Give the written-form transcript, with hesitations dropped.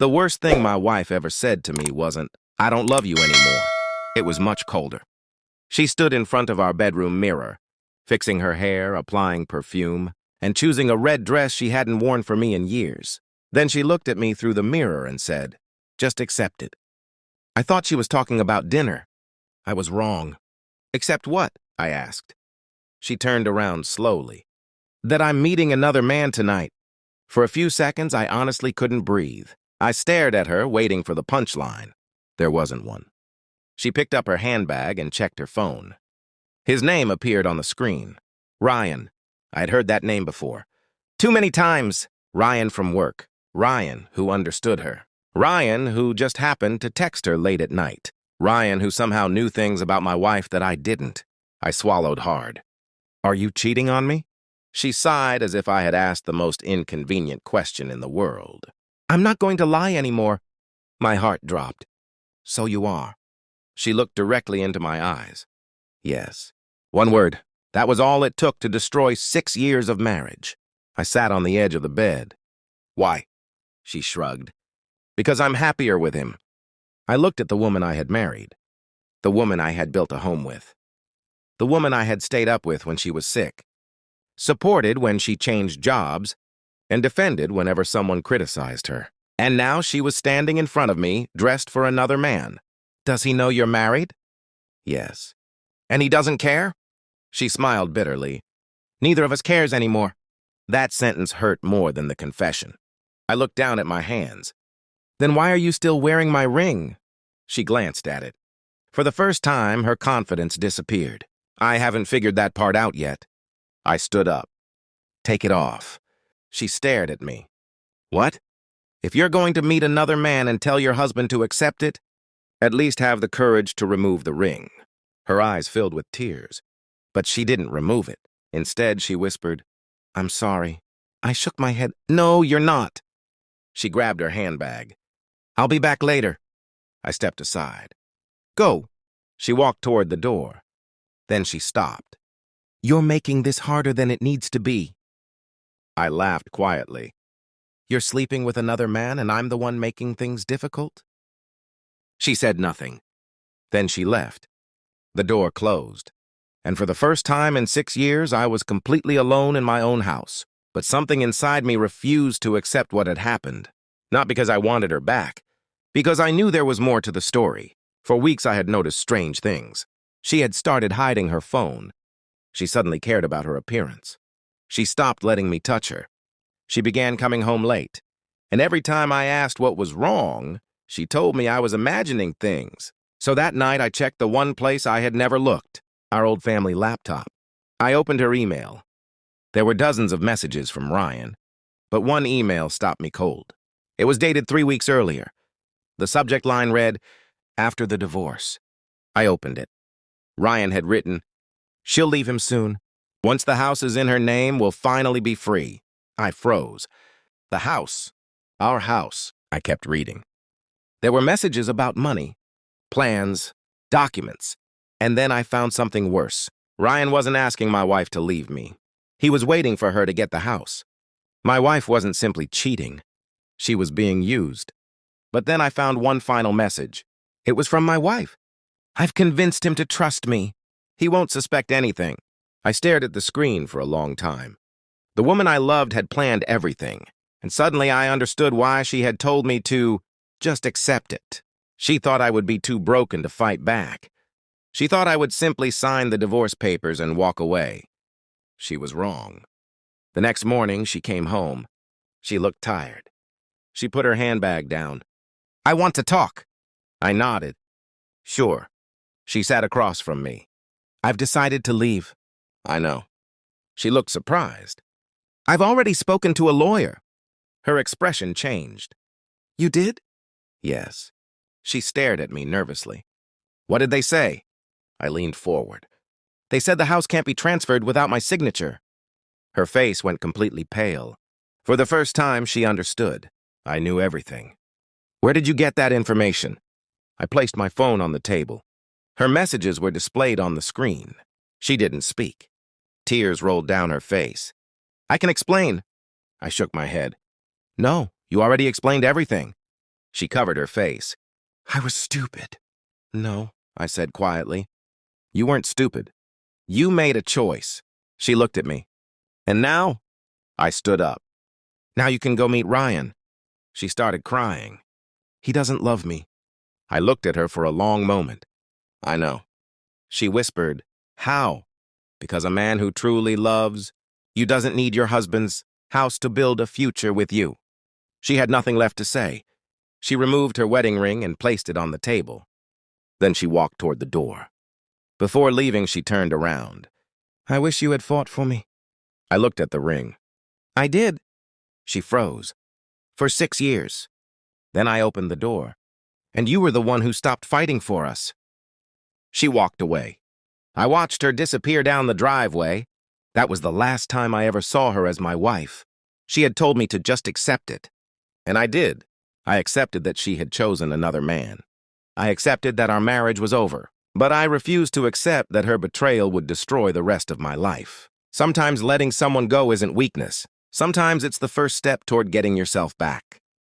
The worst thing my wife ever said to me wasn't, "I don't love you anymore." It was much colder. She stood in front of our bedroom mirror, fixing her hair, applying perfume, and choosing a red dress she hadn't worn for me in years. Then she looked at me through the mirror and said, "Just accept it." I thought she was talking about dinner. I was wrong. "Accept what?" I asked. She turned around slowly. "That I'm meeting another man tonight." For a few seconds, I honestly couldn't breathe. I stared at her, waiting for the punchline. There wasn't one. She picked up her handbag and checked her phone. His name appeared on the screen. Ryan. I'd heard that name before. Too many times. Ryan from work. Ryan, who understood her. Ryan, who just happened to text her late at night. Ryan, who somehow knew things about my wife that I didn't. I swallowed hard. "Are you cheating on me?" She sighed as if I had asked the most inconvenient question in the world. "I'm not going to lie anymore." My heart dropped. "So you are." She looked directly into my eyes. "Yes." One word. That was all it took to destroy 6 years of marriage. I sat on the edge of the bed. "Why?" She shrugged. "Because I'm happier with him." I looked at the woman I had married. The woman I had built a home with. The woman I had stayed up with when she was sick. Supported when she changed jobs, and defended whenever someone criticized her. And now she was standing in front of me, dressed for another man. "Does he know you're married?" "Yes." "And he doesn't care?" She smiled bitterly. "Neither of us cares anymore." That sentence hurt more than the confession. I looked down at my hands. "Then why are you still wearing my ring?" She glanced at it. For the first time, her confidence disappeared. "I haven't figured that part out yet." I stood up. "Take it off." She stared at me. "What?" "If you're going to meet another man and tell your husband to accept it, at least have the courage to remove the ring." Her eyes filled with tears. But she didn't remove it. Instead, she whispered, "I'm sorry." I shook my head. "No, you're not." She grabbed her handbag. "I'll be back later." I stepped aside. "Go." She walked toward the door. Then she stopped. "You're making this harder than it needs to be." I laughed quietly. "You're sleeping with another man and I'm the one making things difficult?" She said nothing. Then she left. The door closed. And for the first time in 6 years, I was completely alone in my own house. But something inside me refused to accept what had happened. Not because I wanted her back. Because I knew there was more to the story. For weeks I had noticed strange things. She had started hiding her phone. She suddenly cared about her appearance. She stopped letting me touch her. She began coming home late. And every time I asked what was wrong, she told me I was imagining things. So that night I checked the one place I had never looked, our old family laptop. I opened her email. There were dozens of messages from Ryan, but one email stopped me cold. It was dated 3 weeks earlier. The subject line read, "After the divorce." I opened it. Ryan had written, "She'll leave him soon. Once the house is in her name, we'll finally be free." I froze. "The house. Our house," I kept reading. There were messages about money, plans, documents. And then I found something worse. Ryan wasn't asking my wife to leave me. He was waiting for her to get the house. My wife wasn't simply cheating. She was being used. But then I found one final message. It was from my wife. "I've convinced him to trust me. He won't suspect anything." I stared at the screen for a long time. The woman I loved had planned everything, and suddenly I understood why she had told me to just accept it. She thought I would be too broken to fight back. She thought I would simply sign the divorce papers and walk away. She was wrong. The next morning, she came home. She looked tired. She put her handbag down. "I want to talk." I nodded. "Sure." She sat across from me. "I've decided to leave." "I know." She looked surprised. "I've already spoken to a lawyer." Her expression changed. "You did?" "Yes." She stared at me nervously. "What did they say?" I leaned forward. "They said the house can't be transferred without my signature." Her face went completely pale. For the first time, she understood. I knew everything. "Where did you get that information?" I placed my phone on the table. Her messages were displayed on the screen. She didn't speak. Tears rolled down her face. "I can explain." I shook my head. "No, you already explained everything." She covered her face. I was stupid. No, I said quietly. You weren't stupid. You made a choice. She looked at me. And now? I stood up. Now you can go meet Ryan. She started crying. He doesn't love me. I looked at her for a long moment. I know. She whispered, how? Because a man who truly loves you doesn't need your husband's house to build a future with you. She had nothing left to say. She removed her wedding ring and placed it on the table. Then she walked toward the door. Before leaving, she turned around. I wish you had fought for me. I looked at the ring. I did. She froze. For 6 years. Then I opened the door. And you were the one who stopped fighting for us. She walked away. I watched her disappear down the driveway. That was the last time I ever saw her as my wife. She had told me to just accept it. And I did. I accepted that she had chosen another man. I accepted that our marriage was over. But I refused to accept that her betrayal would destroy the rest of my life. Sometimes letting someone go isn't weakness. Sometimes it's the first step toward getting yourself back.